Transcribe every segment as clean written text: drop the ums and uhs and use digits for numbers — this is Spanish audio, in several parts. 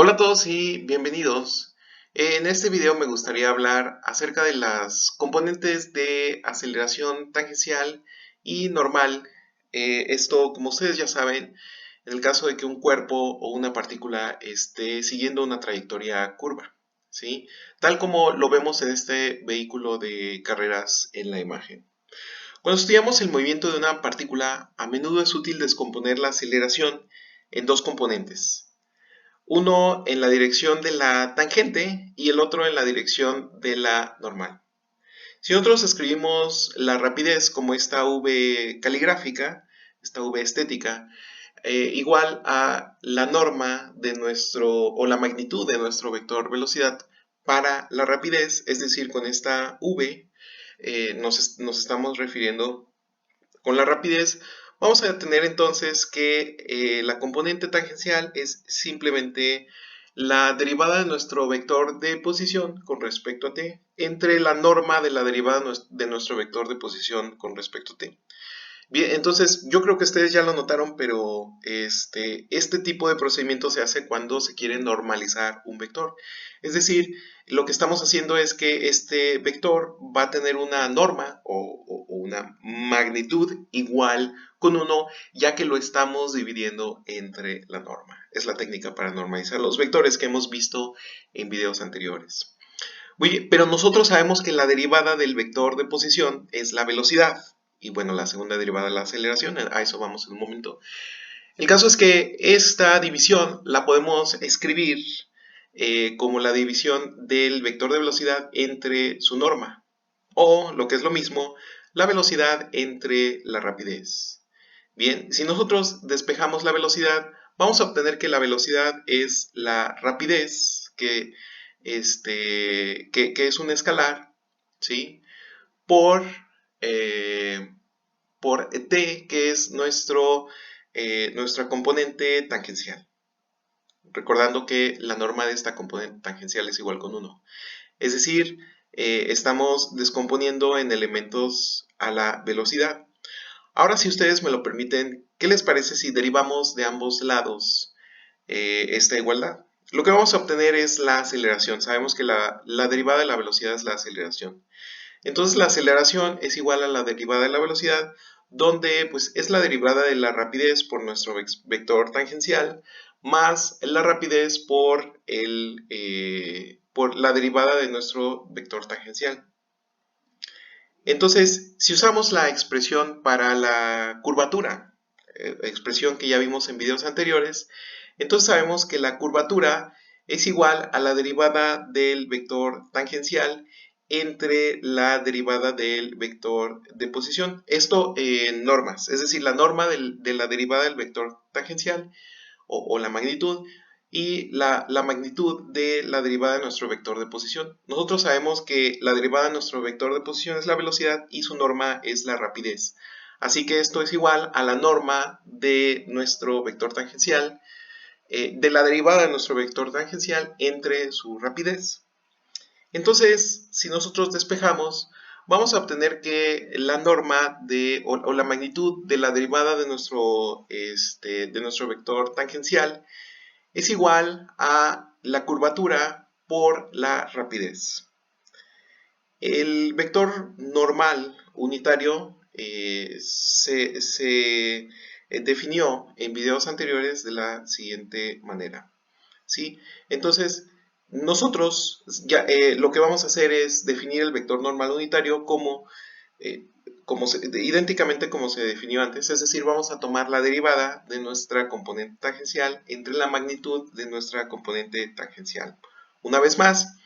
Hola a todos y bienvenidos. En este video me gustaría hablar acerca de las componentes de aceleración tangencial y normal. Esto, como ustedes ya saben, en el caso de que un cuerpo o una partícula esté siguiendo una trayectoria curva, ¿sí? Tal como lo vemos en este vehículo de carreras en la imagen. Cuando estudiamos el movimiento de una partícula, a menudo es útil descomponer la aceleración en dos componentes. Uno en la dirección de la tangente y el otro en la dirección de la normal. Si nosotros escribimos la rapidez como esta V caligráfica, esta V estética, igual a la norma de nuestro, o la magnitud de nuestro vector velocidad para la rapidez, es decir, con esta V nos estamos refiriendo con la rapidez. Vamos a tener entonces que la componente tangencial es simplemente la derivada de nuestro vector de posición con respecto a t entre la norma de la derivada de nuestro vector de posición con respecto a t. Bien, entonces yo creo que ustedes ya lo notaron, pero este tipo de procedimiento se hace cuando se quiere normalizar un vector. Es decir, lo que estamos haciendo es que este vector va a tener una norma o una magnitud igual con 1, ya que lo estamos dividiendo entre la norma. Es la técnica para normalizar los vectores que hemos visto en videos anteriores. Oye, pero nosotros sabemos que la derivada del vector de posición es la velocidad. Y bueno, la segunda derivada es la aceleración. A eso vamos en un momento. El caso es que esta división la podemos escribir como la división del vector de velocidad entre su norma. O, lo que es lo mismo, la velocidad entre la rapidez. Bien, si nosotros despejamos la velocidad, vamos a obtener que la velocidad es la rapidez, que es un escalar, ¿sí? Por, eh, por t, que es nuestra componente tangencial. Recordando que la norma de esta componente tangencial es igual con 1. Es decir, estamos descomponiendo en elementos a la velocidad. Ahora, si ustedes me lo permiten, ¿qué les parece si derivamos de ambos lados esta igualdad? Lo que vamos a obtener es la aceleración. Sabemos que la derivada de la velocidad es la aceleración. Entonces la aceleración es igual a la derivada de la velocidad, donde pues es la derivada de la rapidez por nuestro vector tangencial, más la rapidez por la derivada de nuestro vector tangencial. Entonces, si usamos la expresión para la curvatura, expresión que ya vimos en videos anteriores, entonces sabemos que la curvatura es igual a la derivada del vector tangencial entre la derivada del vector de posición. Esto en normas, es decir, la norma de la derivada del vector tangencial o la magnitud y la magnitud de la derivada de nuestro vector de posición. Nosotros sabemos que la derivada de nuestro vector de posición es la velocidad y su norma es la rapidez. Así que esto es igual a la norma de nuestro vector tangencial, de la derivada de nuestro vector tangencial entre su rapidez. Entonces, si nosotros despejamos, vamos a obtener que la norma o la magnitud de la derivada de nuestro vector tangencial es igual a la curvatura por la rapidez. El vector normal unitario se definió en videos anteriores de la siguiente manera, ¿sí? Entonces, nosotros ya, lo que vamos a hacer es definir el vector normal unitario idénticamente como se definió antes, es decir, vamos a tomar la derivada de nuestra componente tangencial entre la magnitud de nuestra componente tangencial. Una vez más,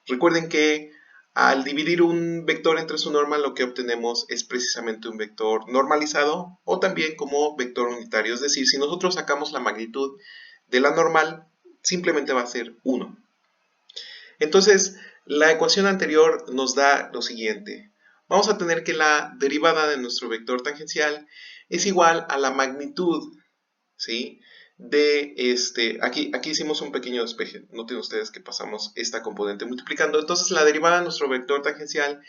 recuerden que al dividir un vector entre su norma, lo que obtenemos es precisamente un vector normalizado o también como vector unitario, es decir, si nosotros sacamos la magnitud de la normal, simplemente va a ser 1. Entonces, la ecuación anterior nos da lo siguiente. Vamos a tener que la derivada de nuestro vector tangencial es igual a la magnitud, ¿sí? Aquí hicimos un pequeño despeje. Noten ustedes que pasamos esta componente multiplicando. Entonces, la derivada de nuestro vector tangencial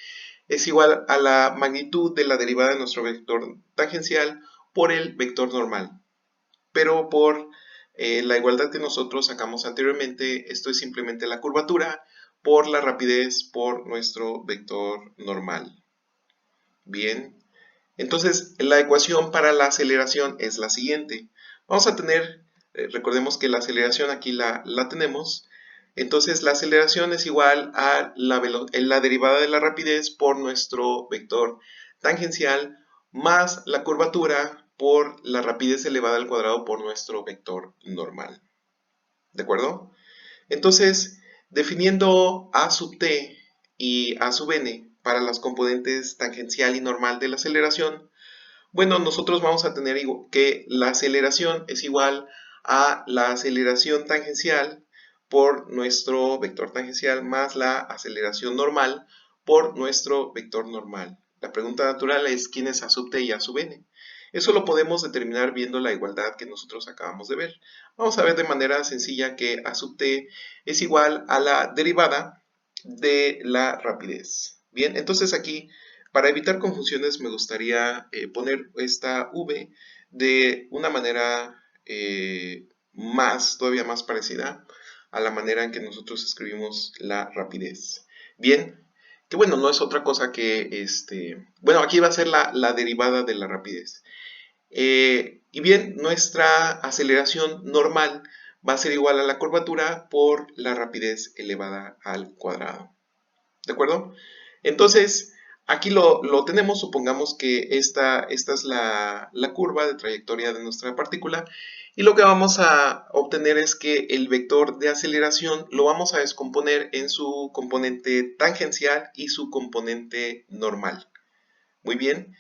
es igual a la magnitud de la derivada de nuestro vector tangencial por el vector normal, pero por la igualdad que nosotros sacamos anteriormente, esto es simplemente la curvatura por la rapidez por nuestro vector normal. Bien, entonces la ecuación para la aceleración es la siguiente. Vamos a tener, recordemos que la aceleración aquí la tenemos. Entonces la aceleración es igual a la derivada de la rapidez por nuestro vector tangencial más la curvatura por la rapidez elevada al cuadrado por nuestro vector normal. ¿De acuerdo? Entonces, definiendo a sub t y a sub n para las componentes tangencial y normal de la aceleración, bueno, nosotros vamos a tener que la aceleración es igual a la aceleración tangencial por nuestro vector tangencial más la aceleración normal por nuestro vector normal. La pregunta natural es ¿quién es a sub t y a sub n? Eso lo podemos determinar viendo la igualdad que nosotros acabamos de ver. Vamos a ver de manera sencilla que a sub t es igual a la derivada de la rapidez. Bien, entonces aquí, para evitar confusiones, me gustaría poner esta v de una manera todavía más parecida a la manera en que nosotros escribimos la rapidez. Bien, que bueno, no es otra cosa que, bueno, aquí va a ser la derivada de la rapidez. Y bien, nuestra aceleración normal va a ser igual a la curvatura por la rapidez elevada al cuadrado. ¿De acuerdo? Entonces, aquí lo tenemos, supongamos que esta es la curva de trayectoria de nuestra partícula y lo que vamos a obtener es que el vector de aceleración lo vamos a descomponer en su componente tangencial y su componente normal. Muy bien,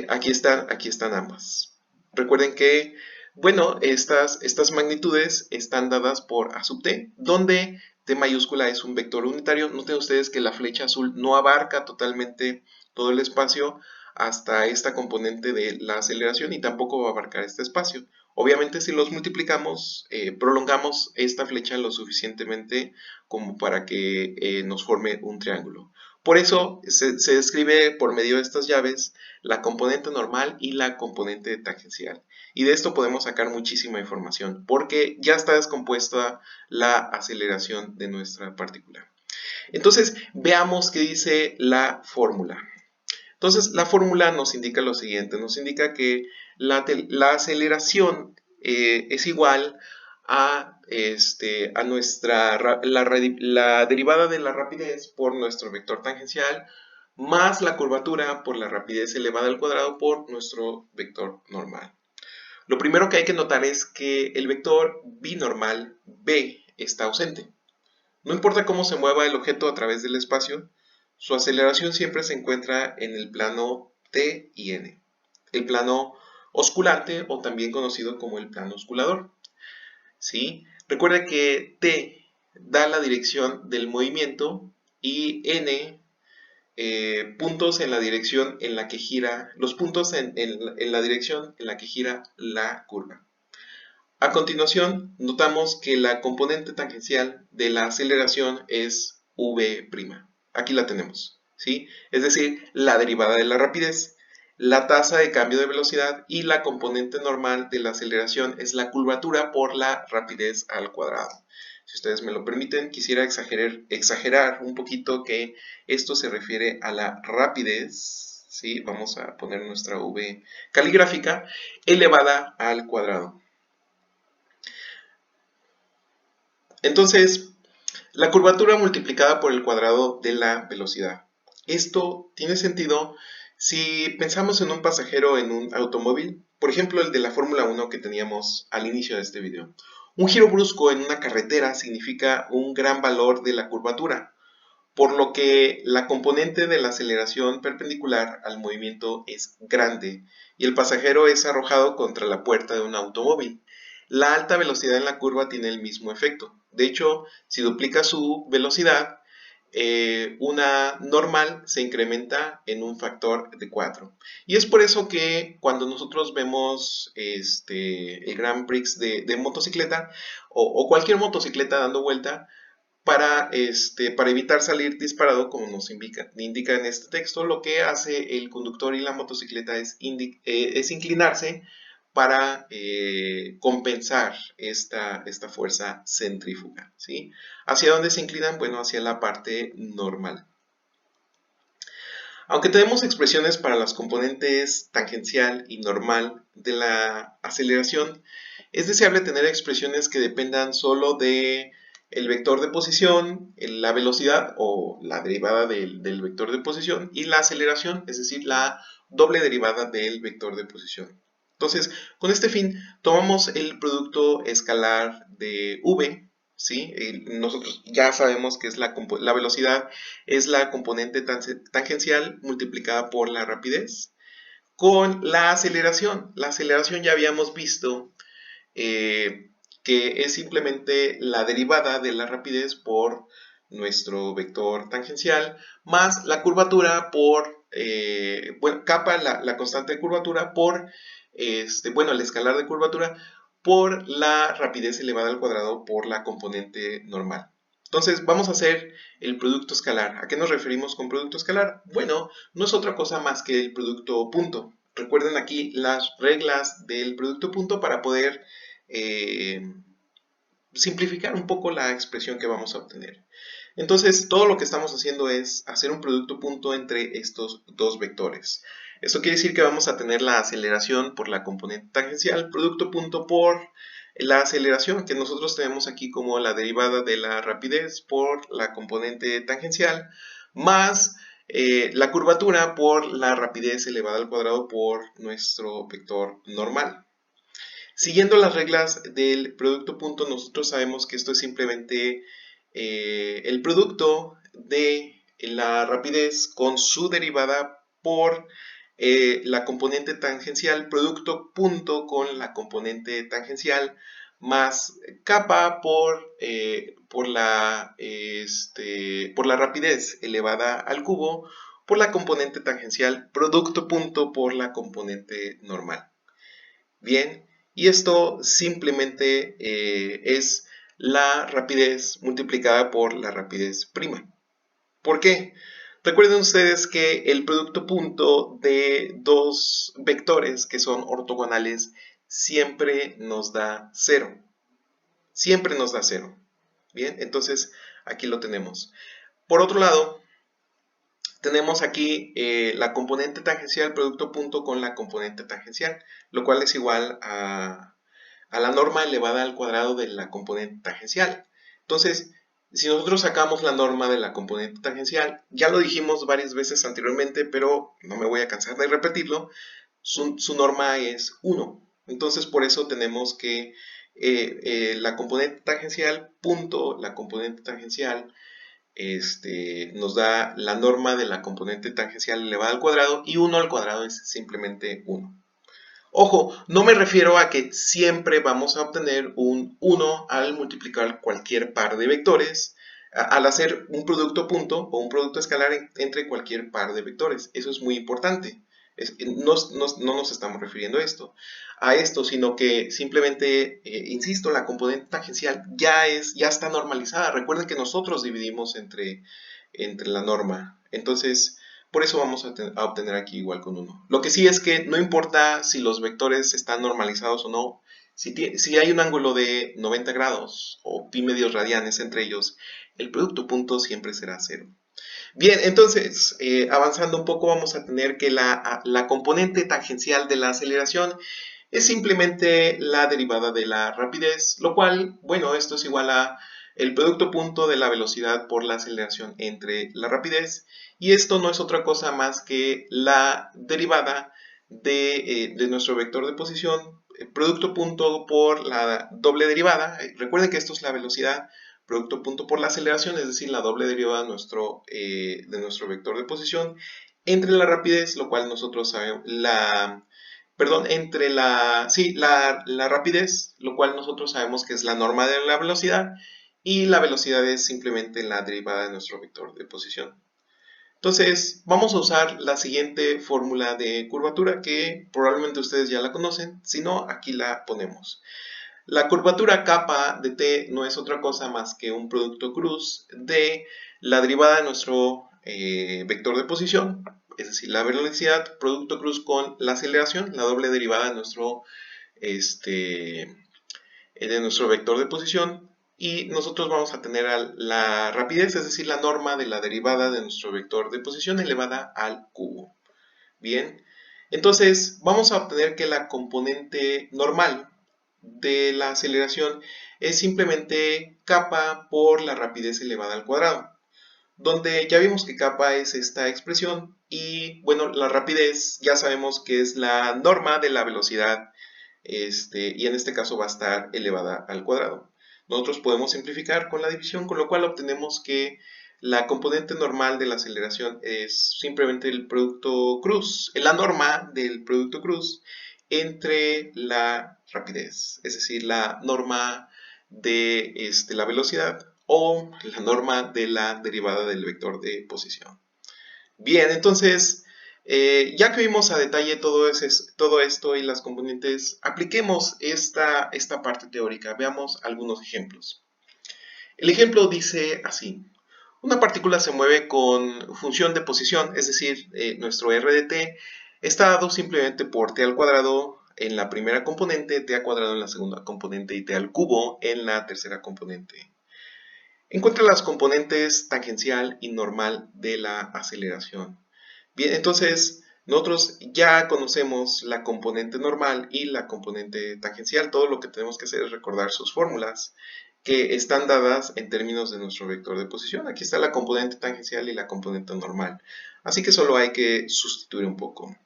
aquí están ambas. Recuerden que, bueno, estas magnitudes están dadas por a sub t, donde t mayúscula es un vector unitario. Noten ustedes que la flecha azul no abarca totalmente todo el espacio hasta esta componente de la aceleración y tampoco va a abarcar este espacio. Obviamente si los multiplicamos, prolongamos esta flecha lo suficientemente como para que nos forme un triángulo. Por eso se describe por medio de estas llaves la componente normal y la componente tangencial. Y de esto podemos sacar muchísima información porque ya está descompuesta la aceleración de nuestra partícula. Entonces, veamos qué dice la fórmula. Entonces, la fórmula nos indica lo siguiente, nos indica que la aceleración es igual a la derivada de la rapidez por nuestro vector tangencial más la curvatura por la rapidez elevada al cuadrado por nuestro vector normal. Lo primero que hay que notar es que el vector binormal b está ausente. No importa cómo se mueva el objeto a través del espacio, su aceleración siempre se encuentra en el plano t y n, el plano osculante o también conocido como el plano osculador. ¿Sí? Recuerda que t da la dirección del movimiento y n puntos en la dirección en la que gira, los puntos en la dirección en la que gira la curva. A continuación, notamos que la componente tangencial de la aceleración es v'. Aquí la tenemos, ¿sí? Es decir, la derivada de la rapidez, la tasa de cambio de velocidad y la componente normal de la aceleración es la curvatura por la rapidez al cuadrado. Si ustedes me lo permiten, quisiera exagerar un poquito que esto se refiere a la rapidez, ¿sí? Vamos a poner nuestra v caligráfica elevada al cuadrado. Entonces, la curvatura multiplicada por el cuadrado de la velocidad. Esto tiene sentido si pensamos en un pasajero en un automóvil, por ejemplo el de la Fórmula 1 que teníamos al inicio de este video. Un giro brusco en una carretera significa un gran valor de la curvatura, por lo que la componente de la aceleración perpendicular al movimiento es grande y el pasajero es arrojado contra la puerta de un automóvil. La alta velocidad en la curva tiene el mismo efecto. De hecho, si duplica su velocidad, una normal se incrementa en un factor de 4. Y es por eso que cuando nosotros vemos el Grand Prix de motocicleta o cualquier motocicleta dando vuelta, para evitar salir disparado, como nos indica en este texto, lo que hace el conductor y la motocicleta es inclinarse para compensar esta fuerza centrífuga, ¿sí? ¿Hacia dónde se inclinan? Bueno, hacia la parte normal. Aunque tenemos expresiones para las componentes tangencial y normal de la aceleración, es deseable tener expresiones que dependan solo de el vector de posición, la velocidad o la derivada del vector de posición y la aceleración, es decir, la doble derivada del vector de posición. Entonces, con este fin, tomamos el producto escalar de v, ¿sí? Nosotros ya sabemos que es la velocidad es la componente tangencial multiplicada por la rapidez con la aceleración. La aceleración ya habíamos visto que es simplemente la derivada de la rapidez por nuestro vector tangencial más la curvatura por, bueno, kappa, la constante de curvatura por, el escalar de curvatura por la rapidez elevada al cuadrado por la componente normal. Entonces vamos a hacer el producto escalar. ¿A qué nos referimos con producto escalar? Bueno, no es otra cosa más que el producto punto. Recuerden aquí las reglas del producto punto para poder simplificar un poco la expresión que vamos a obtener. Entonces, todo lo que estamos haciendo es hacer un producto punto entre estos dos vectores. Esto quiere decir que vamos a tener la aceleración por la componente tangencial, producto punto por la aceleración que nosotros tenemos aquí como la derivada de la rapidez por la componente tangencial, más la curvatura por la rapidez elevada al cuadrado por nuestro vector normal. Siguiendo las reglas del producto punto, nosotros sabemos que esto es simplemente el producto de la rapidez con su derivada por la componente tangencial, producto punto con la componente tangencial, más kappa por la rapidez elevada al cubo, por la componente tangencial, producto punto por la componente normal. Bien, y esto simplemente es la rapidez multiplicada por la rapidez prima. ¿Por qué? Recuerden ustedes que el producto punto de dos vectores que son ortogonales siempre nos da 0. Siempre nos da 0. Bien, entonces aquí lo tenemos. Por otro lado, tenemos aquí la componente tangencial producto punto con la componente tangencial, lo cual es igual a la norma elevada al cuadrado de la componente tangencial. Entonces, si nosotros sacamos la norma de la componente tangencial, ya lo dijimos varias veces anteriormente, pero no me voy a cansar de repetirlo, su norma es 1. Entonces, por eso tenemos que la componente tangencial punto la componente tangencial nos da la norma de la componente tangencial elevada al cuadrado y 1 al cuadrado es simplemente 1. Ojo, no me refiero a que siempre vamos a obtener un 1 al multiplicar cualquier par de vectores, al hacer un producto punto o un producto escalar entre cualquier par de vectores. Eso es muy importante. No nos estamos refiriendo a esto, sino que simplemente, insisto, la componente tangencial ya está normalizada. Recuerden que nosotros dividimos entre la norma. Entonces, por eso vamos a obtener aquí igual con 1. Lo que sí es que no importa si los vectores están normalizados o no, si hay un ángulo de 90 grados o pi medios radianes entre ellos, el producto punto siempre será 0. Bien, entonces, avanzando un poco, vamos a tener que la componente tangencial de la aceleración es simplemente la derivada de la rapidez, lo cual, bueno, esto es igual a el producto punto de la velocidad por la aceleración entre la rapidez, y esto no es otra cosa más que la derivada de nuestro vector de posición, producto punto por la doble derivada. Recuerden que esto es la velocidad, producto punto por la aceleración, es decir, la doble derivada de nuestro vector de posición entre la rapidez, lo cual nosotros sabemos, entre la rapidez, lo cual nosotros sabemos que es la norma de la velocidad, y la velocidad es simplemente la derivada de nuestro vector de posición. Entonces, vamos a usar la siguiente fórmula de curvatura que probablemente ustedes ya la conocen, si no, aquí la ponemos. La curvatura kappa de t no es otra cosa más que un producto cruz de la derivada de nuestro vector de posición, es decir, la velocidad, producto cruz con la aceleración, la doble derivada de nuestro de nuestro vector de posición, y nosotros vamos a tener la rapidez, es decir, la norma de la derivada de nuestro vector de posición elevada al cubo. Bien, entonces vamos a obtener que la componente normal de la aceleración es simplemente kappa por la rapidez elevada al cuadrado, donde ya vimos que kappa es esta expresión y bueno, la rapidez ya sabemos que es la norma de la velocidad, y en este caso va a estar elevada al cuadrado. Nosotros podemos simplificar con la división, con lo cual obtenemos que la componente normal de la aceleración es simplemente el producto cruz, la norma del producto cruz entre la rapidez, es decir, la norma de la velocidad o la norma de la derivada del vector de posición. Bien, entonces, ya que vimos a detalle todo esto y las componentes, apliquemos esta parte teórica. Veamos algunos ejemplos. El ejemplo dice así. Una partícula se mueve con función de posición, es decir, nuestro r de t está dado simplemente por t al cuadrado en la primera componente, t al cuadrado en la segunda componente y t al cubo en la tercera componente. Encuentra las componentes tangencial y normal de la aceleración. Bien, entonces nosotros ya conocemos la componente normal y la componente tangencial. Todo lo que tenemos que hacer es recordar sus fórmulas que están dadas en términos de nuestro vector de posición. Aquí está la componente tangencial y la componente normal. Así que solo hay que sustituir un poco.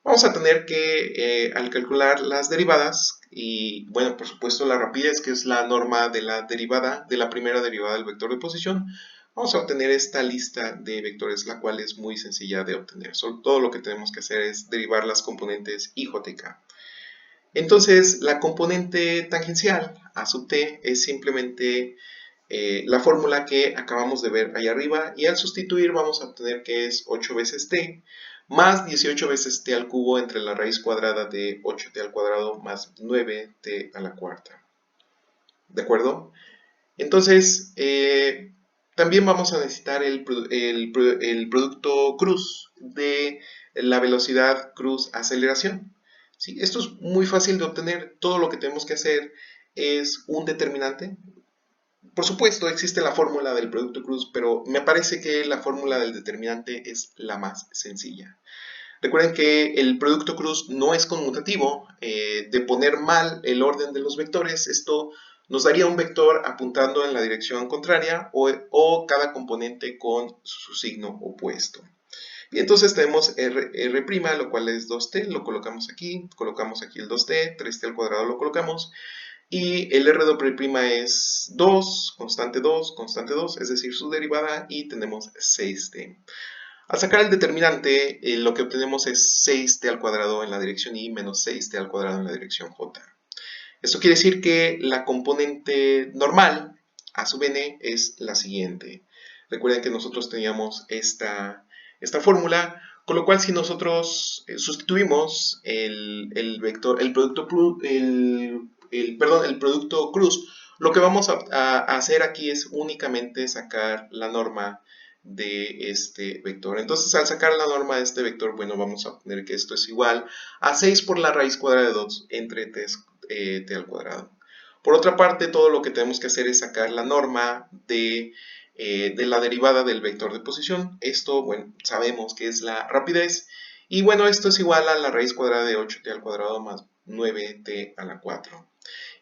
Vamos a tener que, al calcular las derivadas, y bueno, por supuesto la rapidez, que es la norma de la derivada, de la primera derivada del vector de posición, vamos a obtener esta lista de vectores, la cual es muy sencilla de obtener. Solo todo lo que tenemos que hacer es derivar las componentes I, J y K. Entonces, la componente tangencial a sub t es simplemente la fórmula que acabamos de ver ahí arriba, y al sustituir vamos a obtener que es 8 veces t más 18 veces t al cubo entre la raíz cuadrada de 8t al cuadrado más 9t a la cuarta. ¿De acuerdo? Entonces, también vamos a necesitar el producto cruz de la velocidad cruz aceleración. ¿Sí? Esto es muy fácil de obtener. Todo lo que tenemos que hacer es un determinante. Por supuesto, existe la fórmula del producto cruz, pero me parece que la fórmula del determinante es la más sencilla. Recuerden que el producto cruz no es conmutativo. De poner mal el orden de los vectores, esto nos daría un vector apuntando en la dirección contraria o cada componente con su signo opuesto. Y entonces tenemos R', lo cual es 2t, lo colocamos aquí el 2t, 3t al cuadrado lo colocamos, y el R' es 2, constante 2, es decir, su derivada, y tenemos 6t. Al sacar el determinante, lo que obtenemos es 6t al cuadrado en la dirección y menos 6t al cuadrado en la dirección j. Esto quiere decir que la componente normal, a sub n, es la siguiente. Recuerden que nosotros teníamos esta fórmula, con lo cual si nosotros sustituimos el producto cruz, lo que vamos a hacer aquí es únicamente sacar la norma de este vector. Entonces, al sacar la norma de este vector, bueno, vamos a obtener que esto es igual a 6 por la raíz cuadrada de 2 entre t al cuadrado. Por otra parte, todo lo que tenemos que hacer es sacar la norma de la derivada del vector de posición. Esto, bueno, sabemos que es la rapidez. Y bueno, esto es igual a la raíz cuadrada de 8t al cuadrado más 9t a la 4.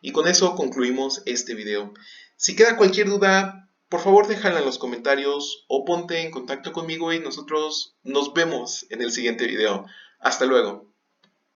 Y con eso concluimos este video. Si queda cualquier duda, por favor déjala en los comentarios o ponte en contacto conmigo y nosotros nos vemos en el siguiente video. Hasta luego.